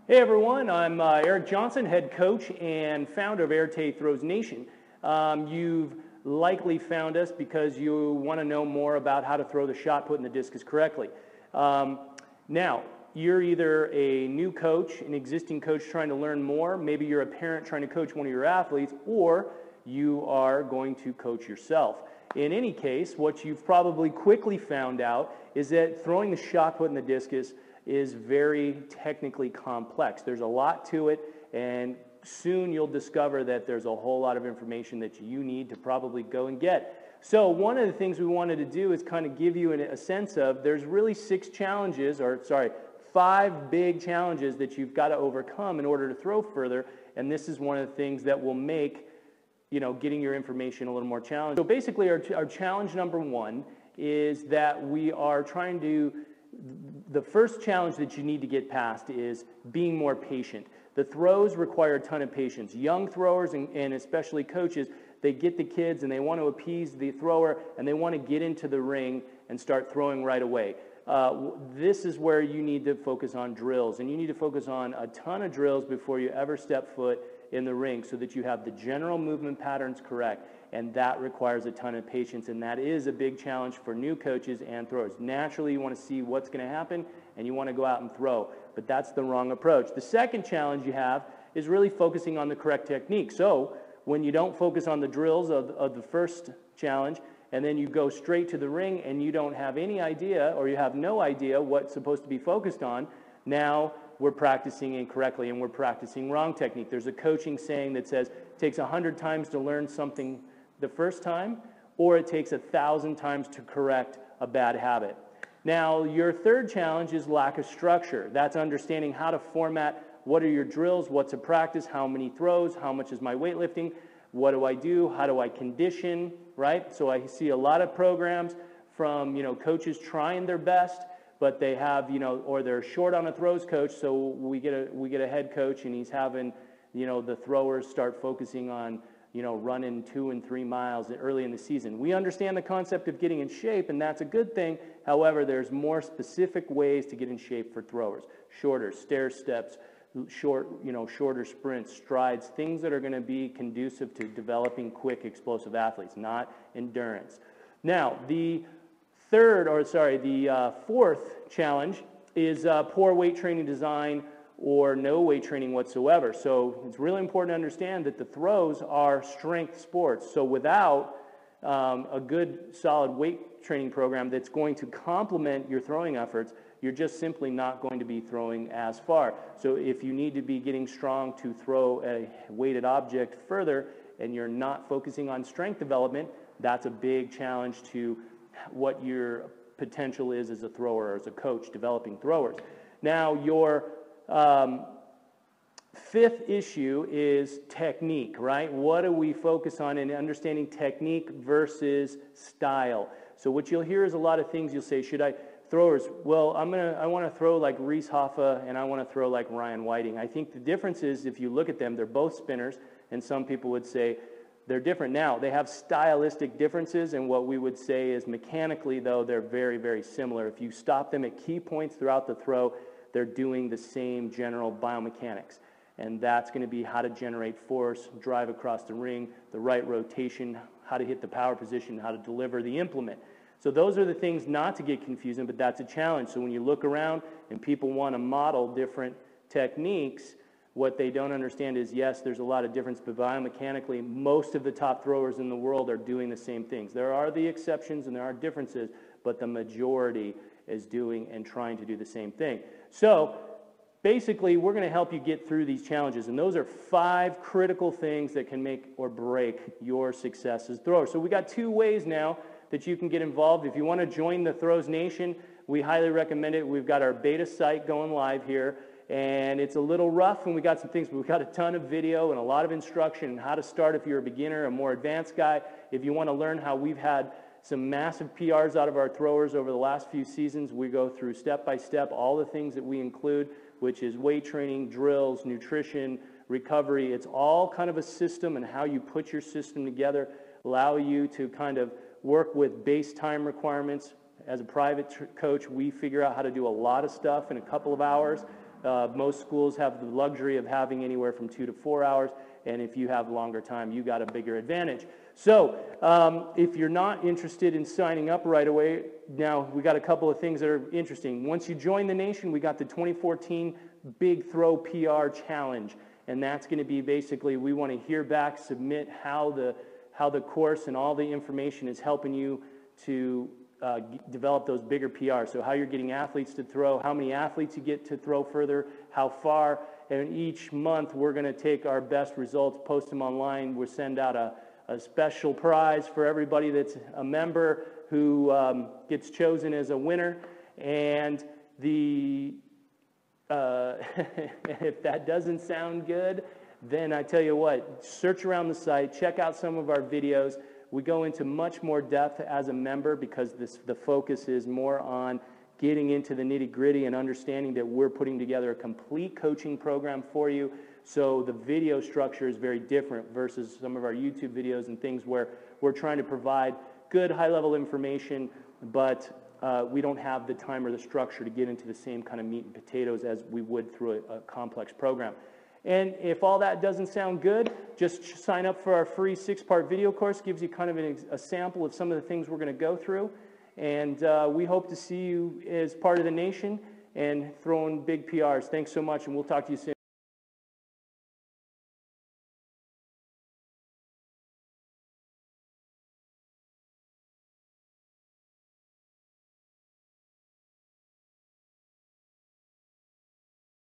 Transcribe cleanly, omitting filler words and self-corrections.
Hey everyone, I'm Eric Johnson, head coach and founder of Arete Throws Nation. You've likely found us because you want to know more about how to throw the shot put and the discus correctly. Now, you're either a new coach, an existing coach trying to learn more, maybe you're a parent trying to coach one of your athletes, or you are going to coach yourself. In any case, what you've probably quickly found out is that throwing the shot put and the discus is very technically complex. There's a lot to it, and soon you'll discover that there's a whole lot of information that you need to probably go and get. So one of the things we wanted to do is kind of give you a sense of, there's really 5 big challenges that you've got to overcome in order to throw further, and this is one of the things that will make getting your information a little more challenging. So basically our challenge number 1 is that we are trying to the first challenge that you need to get past is being more patient. The throws require a ton of patience. Young throwers and especially coaches, they get the kids and they want to appease the thrower and they want to get into the ring and start throwing right away. This is where you need to focus on drills, and you need to focus on a ton of drills before you ever step foot in the ring so that you have the general movement patterns correct, and that requires a ton of patience, and that is a big challenge for new coaches and throwers. Naturally, you want to see what's going to happen, and you want to go out and throw, but that's the wrong approach. The second challenge you have is really focusing on the correct technique. So when you don't focus on the drills of the first challenge, and then you go straight to the ring and you don't have any idea, or you have no idea what's supposed to be focused on, now we're practicing incorrectly and we're practicing wrong technique. There's a coaching saying that says it takes 100 times to learn something the first time, or it takes 1,000 times to correct a bad habit. Now, your third challenge is lack of structure. That's understanding how to format what are your drills, what's a practice, how many throws, how much is my weightlifting, what do I do, how do I condition, right? So I see a lot of programs from coaches trying their best, but they have or they're short on a throws coach, so we get a head coach and he's having the throwers start focusing on running 2 and 3 miles early in the season. We understand the concept of getting in shape, and that's a good thing. However, there's more specific ways to get in shape for throwers: shorter stair steps, shorter sprints, strides, things that are going to be conducive to developing quick, explosive athletes, not endurance. Now, the fourth challenge is poor weight training design or no weight training whatsoever. So it's really important to understand that the throws are strength sports. So without a good, solid weight training program that's going to complement your throwing efforts, you're just simply not going to be throwing as far. So if you need to be getting strong to throw a weighted object further and you're not focusing on strength development, that's a big challenge to what your potential is as a thrower or as a coach developing throwers. Now, your fifth issue is technique, right? What do we focus on in understanding technique versus style? So what you'll hear is a lot of things. You'll say, throwers, well, I want to throw like Reese Hoffa and I want to throw like Ryan Whiting. I think the difference is, if you look at them, they're both spinners, and some people would say they're different. Now, they have stylistic differences, and what we would say is mechanically, though, they're very, very similar. If you stop them at key points throughout the throw, they're doing the same general biomechanics. And that's going to be how to generate force, drive across the ring, the right rotation, how to hit the power position, how to deliver the implement. So those are the things not to get confusing, but that's a challenge. So when you look around and people want to model different techniques, what they don't understand is, yes, there's a lot of difference, but biomechanically, most of the top throwers in the world are doing the same things. There are the exceptions and there are differences, but the majority is doing and trying to do the same thing. So basically, we're going to help you get through these challenges, and those are 5 critical things that can make or break your success as a thrower. So we got 2 ways now that you can get involved. If you want to join the Throws Nation, we highly recommend it. We've got our beta site going live here, and it's a little rough, and we got some things, but we've got a ton of video and a lot of instruction on how to start if you're a beginner, a more advanced guy. If you want to learn how we've had some massive PRs out of our throwers over the last few seasons, we go through step by step all the things that we include, which is weight training, drills, nutrition, recovery. It's all kind of a system, and how you put your system together allow you to kind of work with base time requirements. As a private coach, we figure out how to do a lot of stuff in a couple of hours. Most schools have the luxury of having anywhere from 2 to 4 hours, and if you have longer time, you got a bigger advantage. So if you're not interested in signing up right away, now we got a couple of things that are interesting. Once you join the nation, we got the 2014 Big Throw PR Challenge, and that's going to be basically, we want to hear back, submit how the course and all the information is helping you to develop those bigger PRs. So how you're getting athletes to throw, how many athletes you get to throw further, how far, and each month we're going to take our best results, post them online. We'll send out a special prize for everybody that's a member who gets chosen as a winner. And the if that doesn't sound good, then I tell you what, search around the site, check out some of our videos. We go into much more depth as a member because the focus is more on getting into the nitty-gritty and understanding that we're putting together a complete coaching program for you. So the video structure is very different versus some of our YouTube videos and things where we're trying to provide good high-level information, but we don't have the time or the structure to get into the same kind of meat and potatoes as we would through a complex program. And if all that doesn't sound good, just sign up for our free 6-part video course. Gives you kind of a sample of some of the things we're going to go through. And we hope to see you as part of the nation and throwing big PRs. Thanks so much, and we'll talk to you soon.